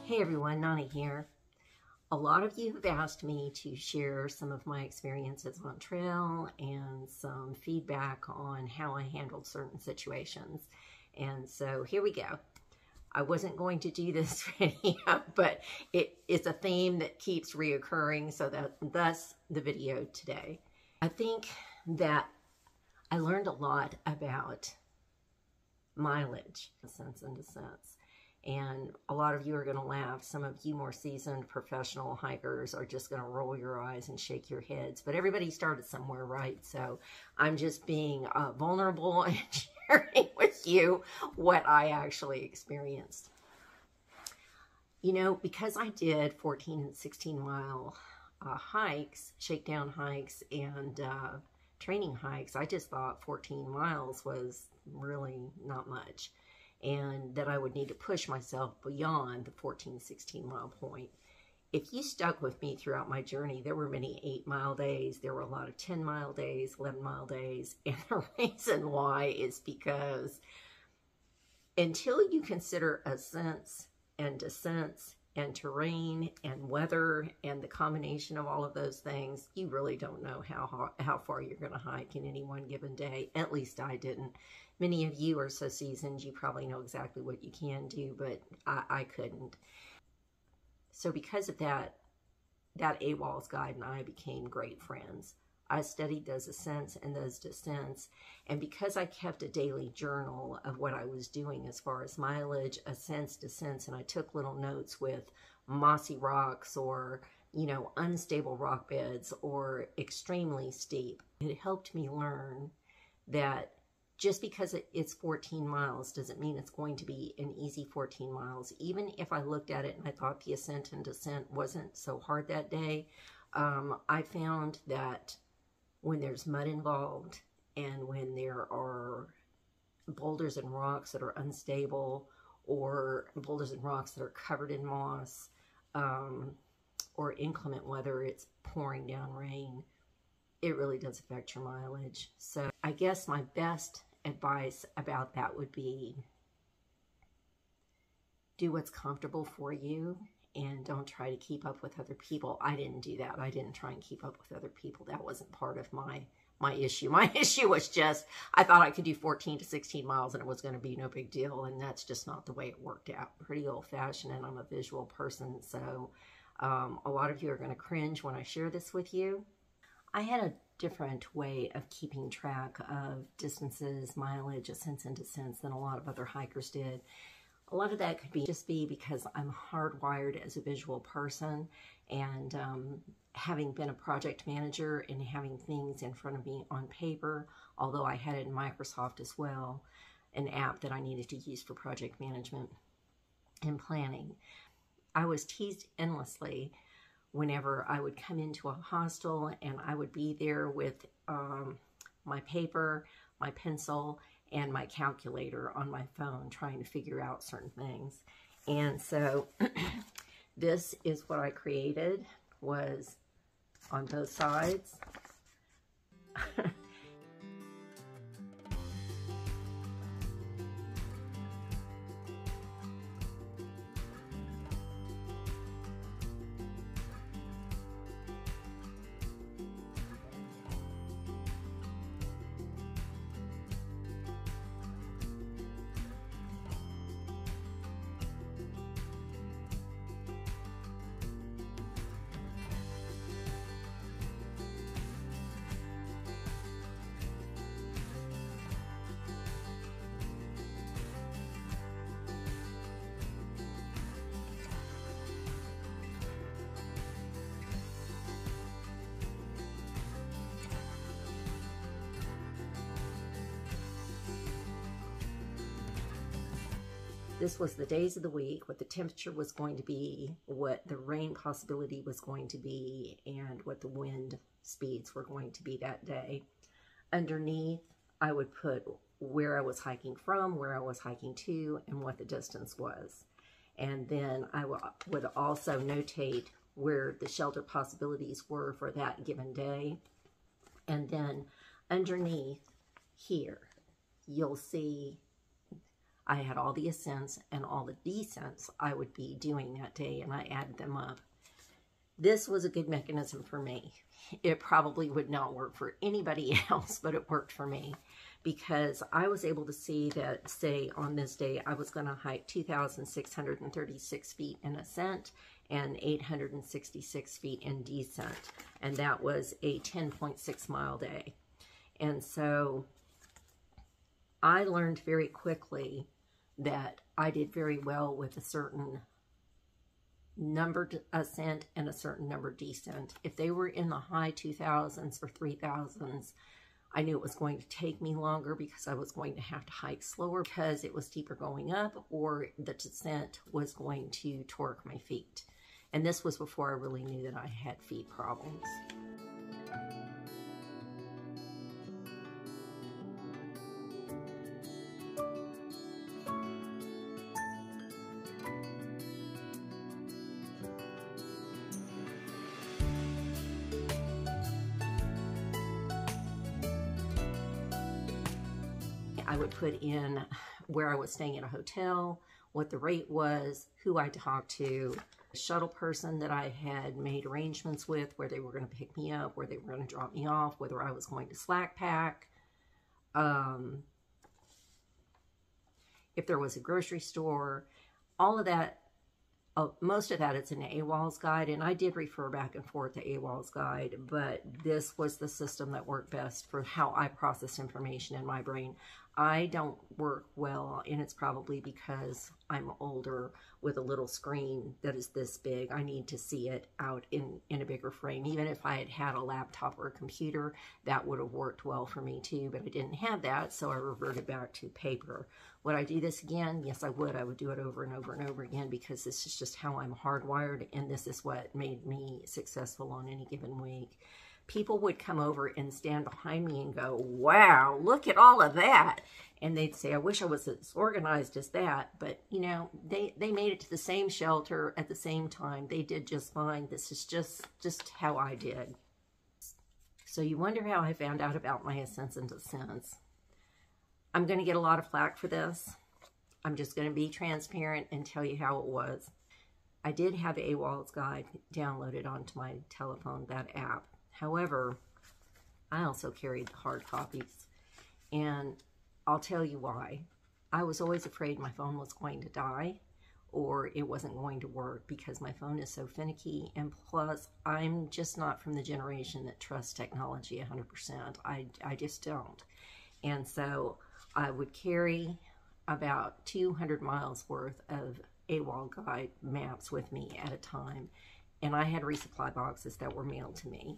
Hey everyone, Nonnie here. A lot of you have asked me to share some of my experiences on trail and some feedback on how I handled certain situations. And so here we go. I wasn't going to do this video, but it's a theme that keeps reoccurring, so thus the video today. I think that I learned a lot about mileage, ascents and descents. And a lot of you are going to laugh. Some of you more seasoned professional hikers are just going to roll your eyes and shake your heads. But everybody started somewhere, right? So I'm just being vulnerable and sharing with you what I actually experienced. You know, because I did 14 and 16 mile hikes, shakedown hikes, and training hikes, I just thought 14 miles was really not much, and that I would need to push myself beyond the 14, 16 mile point. If you stuck with me throughout my journey, there were many 8-mile days. There were a lot of 10-mile days, 11-mile days. And the reason why is because until you consider ascents and descents and terrain and weather and the combination of all of those things, you really don't know how far you're going to hike in any one given day. At least I didn't. Many of you are so seasoned, you probably know exactly what you can do, but I couldn't. So because of that AWOL'S guide and I became great friends. I studied those ascents and those descents, and because I kept a daily journal of what I was doing as far as mileage, ascents, descents, and I took little notes with mossy rocks or, you know, unstable rock beds or extremely steep, it helped me learn that just because it's 14 miles doesn't mean it's going to be an easy 14 miles. Even if I looked at it and I thought the ascent and descent wasn't so hard that day, I found that when there's mud involved and when there are boulders and rocks that are unstable or boulders and rocks that are covered in moss or inclement weather, it's pouring down rain, it really does affect your mileage. So I guess my best advice about that would be do what's comfortable for you and don't try to keep up with other people. I didn't do that. I didn't try and keep up with other people. That wasn't part of my issue. My issue was just I thought I could do 14 to 16 miles and it was going to be no big deal, and that's just not the way it worked out. Pretty old-fashioned, and I'm a visual person, so a lot of you are going to cringe when I share this with you. I had a different way of keeping track of distances, mileage, ascents, and descents than a lot of other hikers did. A lot of that could just be because I'm hardwired as a visual person, and having been a project manager and having things in front of me on paper, although I had it in Microsoft as well, an app that I needed to use for project management and planning. I was teased endlessly whenever I would come into a hostel and I would be there with my paper, my pencil, and my calculator on my phone trying to figure out certain things. And so this is what I created, was on both sides. This was the days of the week, what the temperature was going to be, what the rain possibility was going to be, and what the wind speeds were going to be that day. Underneath, I would put where I was hiking from, where I was hiking to, and what the distance was. And then I would also notate where the shelter possibilities were for that given day. And then underneath here, you'll see I had all the ascents and all the descents I would be doing that day, and I added them up. This was a good mechanism for me. It probably would not work for anybody else, but it worked for me because I was able to see that, say, on this day, I was going to hike 2,636 feet in ascent and 866 feet in descent. And that was a 10.6 mile day. And so I learned very quickly that I did very well with a certain numbered ascent and a certain number descent. If they were in the high 2,000s or 3,000s, I knew it was going to take me longer because I was going to have to hike slower because it was steeper going up, or the descent was going to torque my feet. And this was before I really knew that I had feet problems. I would put in where I was staying at a hotel, what the rate was, who I talked to, the shuttle person that I had made arrangements with, where they were going to pick me up, where they were going to drop me off, whether I was going to slack pack, if there was a grocery store, all of that. Most of that it's an AWOL'S guide, and I did refer back and forth to AWOL'S guide, but this was the system that worked best for how I process information in my brain. I don't work well, and it's probably because I'm older with a little screen that is this big. I need to see it out in a bigger frame. Even if I had had a laptop or a computer, that would have worked well for me too, but I didn't have that, so I reverted back to paper. Would I do this again? Yes, I would. I would do it over and over and over again because this is just how I'm hardwired, and this is what made me successful on any given week. People would come over and stand behind me and go, wow, look at all of that. And they'd say, I wish I was as organized as that. But, you know, they made it to the same shelter at the same time. They did just fine. This is just how I did. So you wonder how I found out about my ascents and descents. I'm going to get a lot of flack for this. I'm just going to be transparent and tell you how it was. I did have the AWOL'S guide downloaded onto my telephone, that app. However, I also carried the hard copies, and I'll tell you why. I was always afraid my phone was going to die or it wasn't going to work because my phone is so finicky, and plus I'm just not from the generation that trusts technology 100%. I just don't. And so I would carry about 200 miles worth of AWOL guide maps with me at a time, and I had resupply boxes that were mailed to me,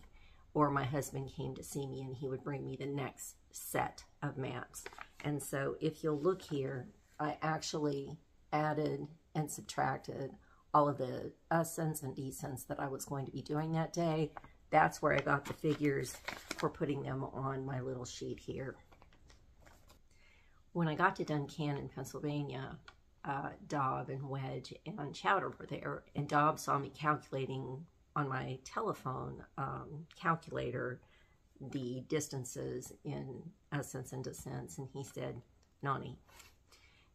or my husband came to see me and he would bring me the next set of maps. And so if you'll look here, I actually added and subtracted all of the ascents and descents that I was going to be doing that day. That's where I got the figures for putting them on my little sheet here. When I got to Duncannon, Pennsylvania, Dobb and Wedge and Chowder were there, and Dobb saw me calculating on my telephone calculator the distances in ascents and descents, and he said, Nonnie,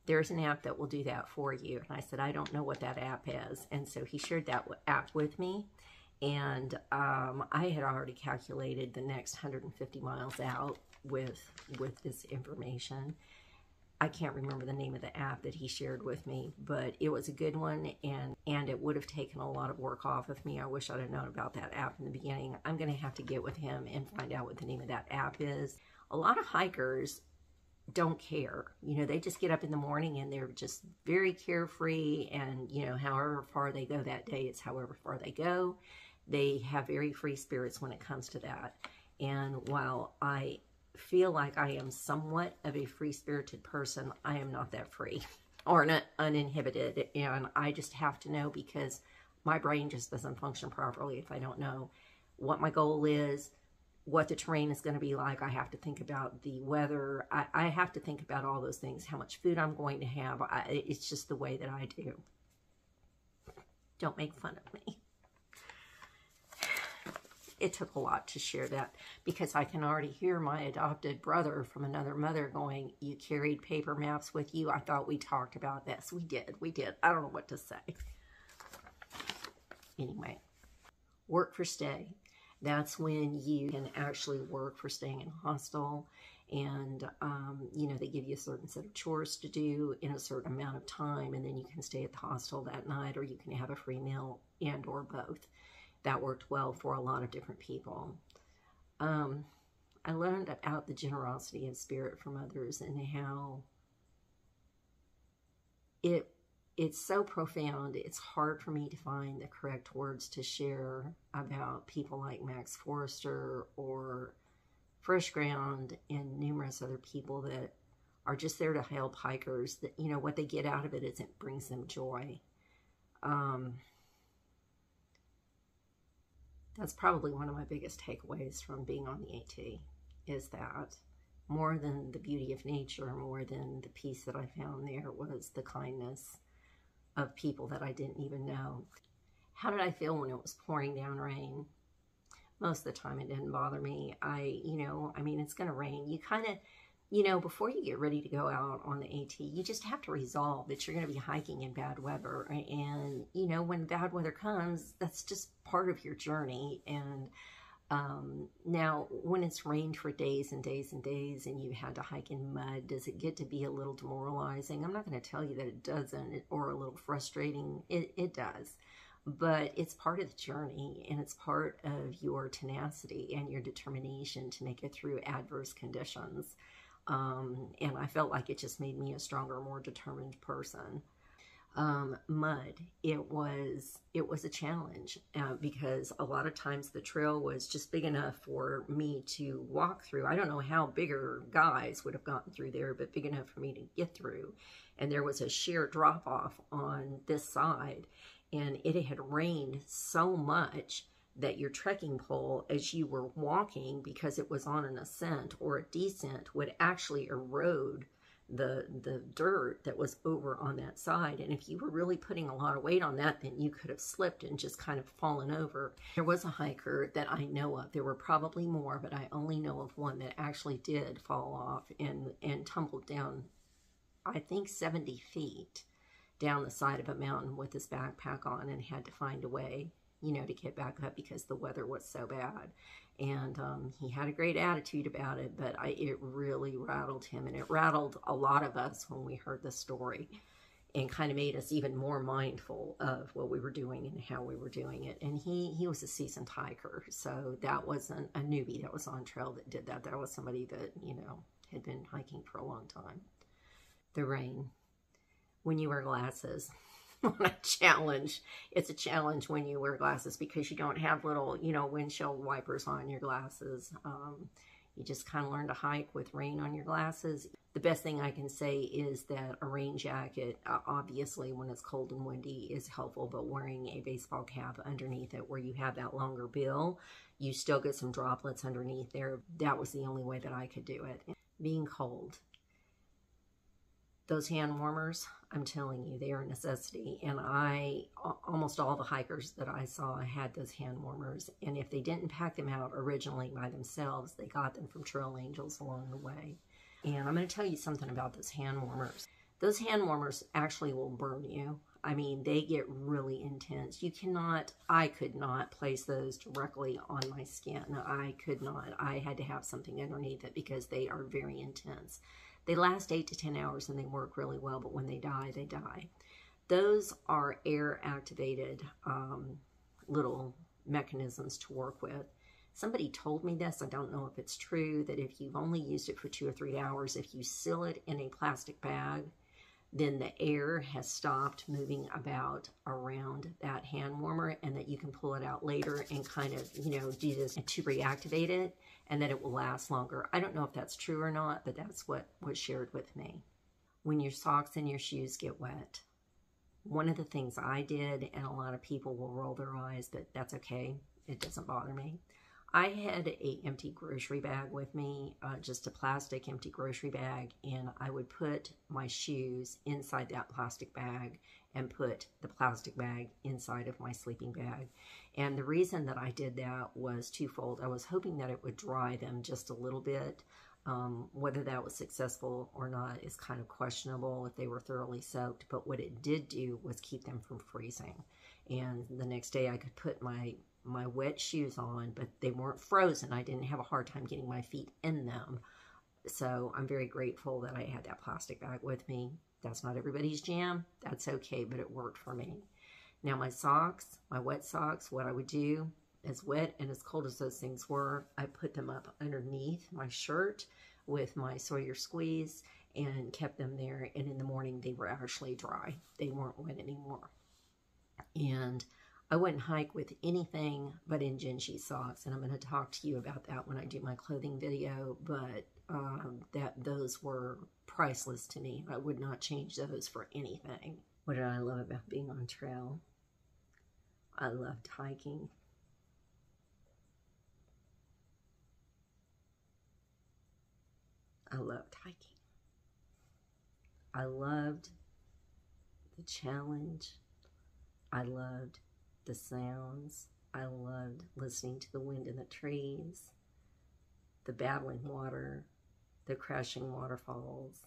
there's an app that will do that for you. And I said, I don't know what that app is. And so he shared that app with me, and I had already calculated the next 150 miles out with this information. I can't remember the name of the app that he shared with me, but it was a good one, and it would have taken a lot of work off of me. I wish I'd have known about that app in the beginning. I'm going to have to get with him and find out what the name of that app is. A lot of hikers don't care. You know, they just get up in the morning and they're just very carefree, and, you know, however far they go that day, it's however far they go. They have very free spirits when it comes to that. And while I feel like I am somewhat of a free-spirited person, I am not that free or not uninhibited, and I just have to know, because my brain just doesn't function properly if I don't know what my goal is, what the terrain is going to be like. I have to think about the weather. I have to think about all those things, how much food I'm going to have. It's just the way that I do. Don't make fun of me. it took a lot to share that, because I can already hear my adopted brother from another mother going, you carried paper maps with you? I thought we talked about this. We did. I don't know what to say. Anyway, work for stay. That's when you can actually work for staying in a hostel. And, you know, they give you a certain set of chores to do in a certain amount of time, and then you can stay at the hostel that night, or you can have a free meal, and or both. That worked well for a lot of different people. I learned about the generosity of spirit from others, and how it's so profound. It's hard for me to find the correct words to share about people like Max Forrester or Fresh Ground and numerous other people that are just there to help hikers. That, you know, what they get out of it is it brings them joy. That's probably one of my biggest takeaways from being on the AT, is that more than the beauty of nature, more than the peace that I found there, was the kindness of people that I didn't even know. How did I feel when it was pouring down rain? Most of the time it didn't bother me. I mean, it's going to rain. You kind of, you know, before you get ready to go out on the AT, you just have to resolve that you're going to be hiking in bad weather. And, you know, when bad weather comes, that's just part of your journey. And now, when it's rained for days and days and days and you had to hike in mud, does it get to be a little demoralizing? I'm not going to tell you that it doesn't, or a little frustrating. It does. But it's part of the journey, and it's part of your tenacity and your determination to make it through adverse conditions. And I felt like it just made me a stronger, more determined person. Mud, it was a challenge, because a lot of times the trail was just big enough for me to walk through. I don't know how bigger guys would have gotten through there, but big enough for me to get through. And there was a sheer drop off on this side. And it had rained so much that your trekking pole, as you were walking, because it was on an ascent or a descent, would actually erode the dirt that was over on that side. And if you were really putting a lot of weight on that, then you could have slipped and just kind of fallen over. There was a hiker that I know of. There were probably more, but I only know of one that actually did fall off and tumbled down, I think 70 feet. Down the side of a mountain with his backpack on, and had to find a way, you know, to get back up because the weather was so bad. And he had a great attitude about it, but it really rattled him, and it rattled a lot of us when we heard the story, and kind of made us even more mindful of what we were doing and how we were doing it. And he was a seasoned hiker, so that wasn't a newbie that was on trail that did that. That was somebody that, you know, had been hiking for a long time. The rain. When you wear glasses, a challenge. It's a challenge when you wear glasses, because you don't have little, you know, windshield wipers on your glasses. You just kind of learn to hike with rain on your glasses. The best thing I can say is that a rain jacket, obviously when it's cold and windy, is helpful, but wearing a baseball cap underneath it where you have that longer bill, you still get some droplets underneath there. That was the only way that I could do it. Being cold. Those hand warmers, I'm telling you, they are a necessity. And almost all the hikers that I saw had those hand warmers. And if they didn't pack them out originally by themselves, they got them from trail angels along the way. And I'm going to tell you something about those hand warmers. Those hand warmers actually will burn you. I mean, they get really intense. I could not place those directly on my skin. I could not. I had to have something underneath it because they are very intense. They last 8 to 10 hours and they work really well, but when they die, they die. Those are air-activated little mechanisms to work with. Somebody told me this, I don't know if it's true, that if you've only used it for 2 or 3 hours, if you seal it in a plastic bag, then the air has stopped moving about around that hand warmer, and that you can pull it out later and kind of, you know, do this to reactivate it, and that it will last longer. I don't know if that's true or not, but that's what was shared with me. When your socks and your shoes get wet, one of the things I did, and a lot of people will roll their eyes, but that's okay, it doesn't bother me. I had a empty grocery bag with me, just a plastic empty grocery bag, and I would put my shoes inside that plastic bag and put the plastic bag inside of my sleeping bag. And the reason that I did that was twofold. I was hoping that it would dry them just a little bit. Whether that was successful or not is kind of questionable if they were thoroughly soaked, but what it did do was keep them from freezing. And the next day I could put my wet shoes on, but they weren't frozen. I didn't have a hard time getting my feet in them. So I'm very grateful that I had that plastic bag with me. That's not everybody's jam. That's okay, but it worked for me. Now my socks, my wet socks, what I would do, as wet and as cold as those things were, I put them up underneath my shirt with my Sawyer squeeze and kept them there. And in the morning, they were actually dry. They weren't wet anymore. And I wouldn't hike with anything but Injinji socks. And I'm going to talk to you about that when I do my clothing video. But those were priceless to me. I would not change those for anything. What did I love about being on trail? I loved hiking. I loved hiking. I loved the challenge. I loved the sounds. I loved listening to the wind in the trees, the babbling water, the crashing waterfalls,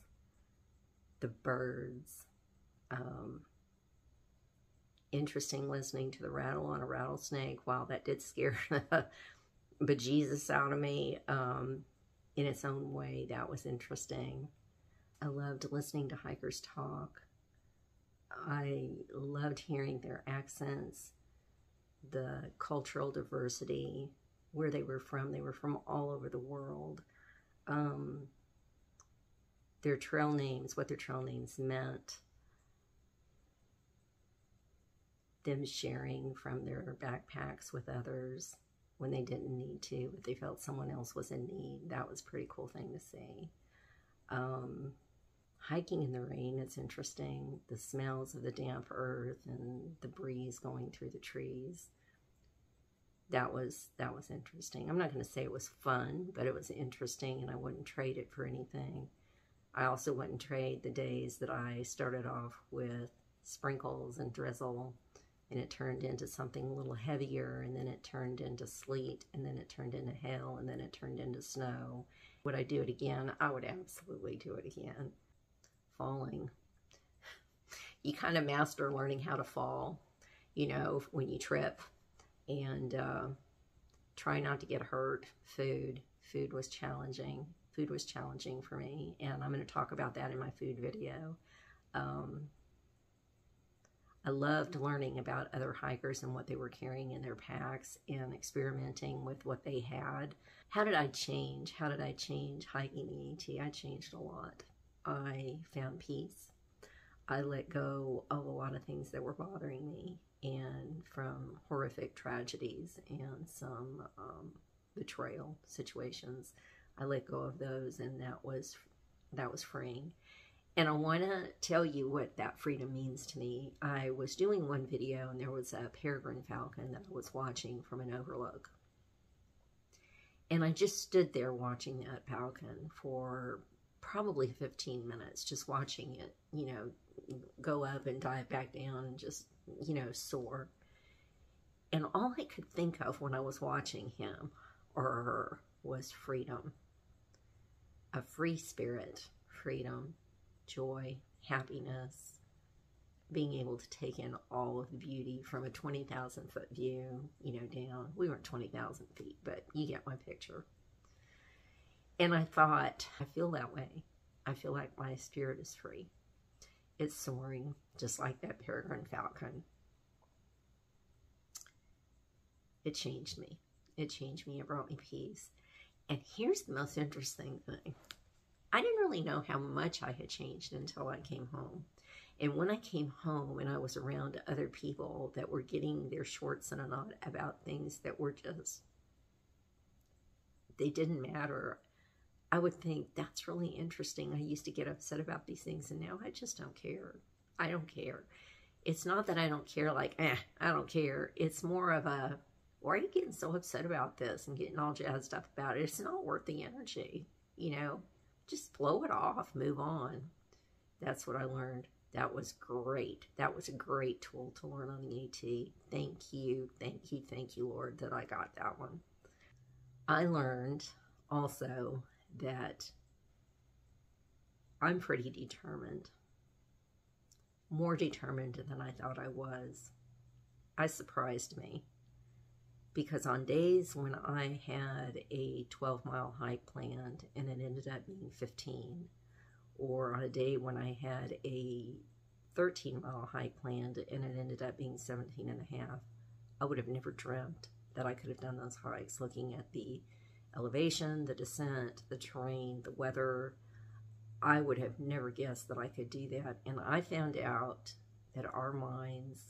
the birds. Interesting listening to the rattle on a rattlesnake. Wow, that did scare the bejesus out of me. In its own way, that was interesting. I loved listening to hikers talk. I loved hearing their accents, the cultural diversity, where they were from. They were from all over the world. Their trail names, what their trail names meant. Them sharing from their backpacks with others when they didn't need to, but they felt someone else was in need. That was a pretty cool thing to see. Hiking in the rain, it's interesting. The smells of the damp earth and the breeze going through the trees. That was interesting. I'm not going to say it was fun, but it was interesting, and I wouldn't trade it for anything. I also wouldn't trade the days that I started off with sprinkles and drizzle, and it turned into something a little heavier, and then it turned into sleet, and then it turned into hail, and then it turned into snow. Would I do it again? I would absolutely do it again. Falling. You kind of master learning how to fall, you know, when you trip, and try not to get hurt. Food was challenging. Food was challenging for me, and I'm going to talk about that in my food video. I loved learning about other hikers and what they were carrying in their packs and experimenting with what they had. How did I change? How did I change hiking the AT? I changed a lot. I found peace. I let go of a lot of things that were bothering me, and from horrific tragedies and some betrayal situations. I let go of those, and that was freeing. And I want to tell you what that freedom means to me. I was doing one video, and there was a peregrine falcon that I was watching from an overlook. And I just stood there watching that falcon for probably 15 minutes, just watching it, you know, go up and dive back down and just, you know, soar. And all I could think of when I was watching him or her was freedom. A free spirit, freedom, joy, happiness, being able to take in all of the beauty from a 20,000 foot view, you know, down. We weren't 20,000 feet, but you get my picture. And I thought, I feel that way. I feel like my spirit is free. It's soaring, just like that peregrine falcon. It changed me. It changed me. It brought me peace. And here's the most interesting thing. I didn't really know how much I had changed until I came home. And when I came home and I was around other people that were getting their shorts in a knot about things that were just, they didn't matter, I would think, that's really interesting. I used to get upset about these things, and now I just don't care. I don't care. It's not that I don't care, like, I don't care. It's more of a, why are you getting so upset about this and getting all jazzed up about it? It's not worth the energy, you know? Just blow it off, move on. That's what I learned. That was great. That was a great tool to learn on the AT. Thank you, thank you, thank you, Lord, that I got that one. I learned also that I'm pretty determined. More determined than I thought I was. I surprised me. Because on days when I had a 12-mile hike planned and it ended up being 15, or on a day when I had a 13-mile hike planned and it ended up being 17 and a half, I would have never dreamt that I could have done those hikes looking at the elevation, the descent, the terrain, the weather. I would have never guessed that I could do that. And I found out that our minds,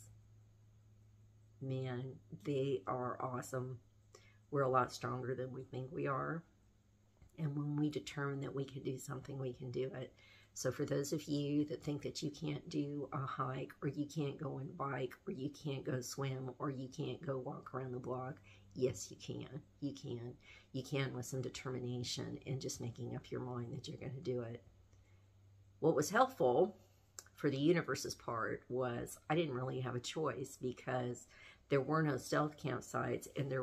man, they are awesome. We're a lot stronger than we think we are. And when we determine that we can do something, we can do it. So for those of you that think that you can't do a hike, or you can't go and bike, or you can't go swim, or you can't go walk around the block, yes, you can. You can. You can with some determination and just making up your mind that you're going to do it. What was helpful for the universe's part was I didn't really have a choice, because there were no stealth campsites, and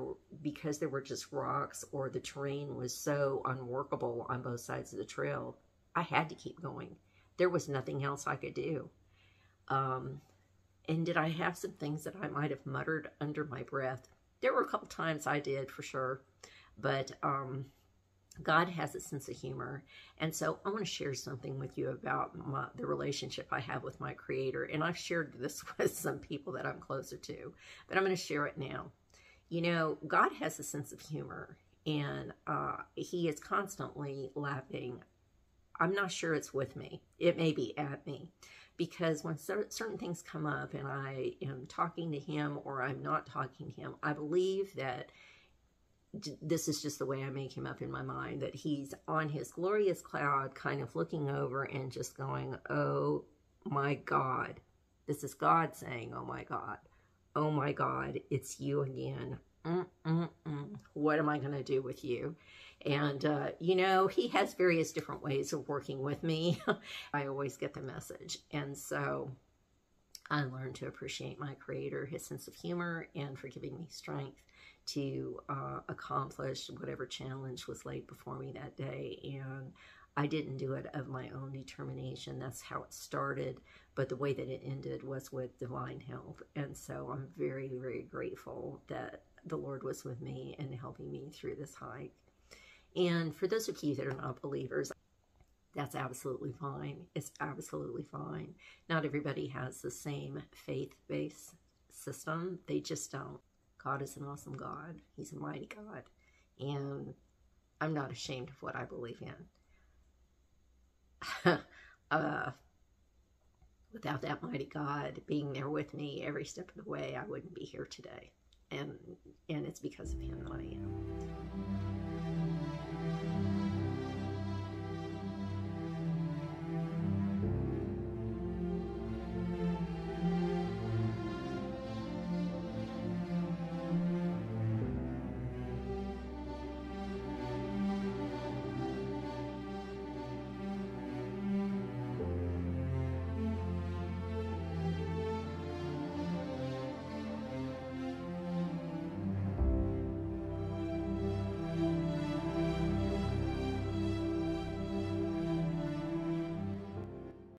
because there were just rocks, or the terrain was so unworkable on both sides of the trail, I had to keep going. There was nothing else I could do. And did I have some things that I might have muttered under my breath? There were a couple times I did, for sure. But God has a sense of humor. And so I want to share something with you about the relationship I have with my Creator. And I've shared this with some people that I'm closer to, but I'm going to share it now. You know, God has a sense of humor, and He is constantly laughing. I'm not sure it's with me. It may be at me. Because when certain things come up and I am talking to Him or I'm not talking to Him, I believe that this is just the way I make Him up in my mind, that He's on His glorious cloud kind of looking over and just going, oh my God. This is God saying, oh my God. Oh my God, it's you again. What am I going to do with you? And, you know, He has various different ways of working with me. I always get the message. And so I learned to appreciate my Creator, His sense of humor, and for giving me strength to accomplish whatever challenge was laid before me that day. And I didn't do it of my own determination. That's how it started. But the way that it ended was with divine help. And so I'm very, very grateful that the Lord was with me and helping me through this hike. And for those of you that are not believers, that's absolutely fine. It's absolutely fine. Not everybody has the same faith-based system. They just don't. God is an awesome God. He's a mighty God. And I'm not ashamed of what I believe in. Without that mighty God being there with me every step of the way, I wouldn't be here today. And it's because of Him that I am.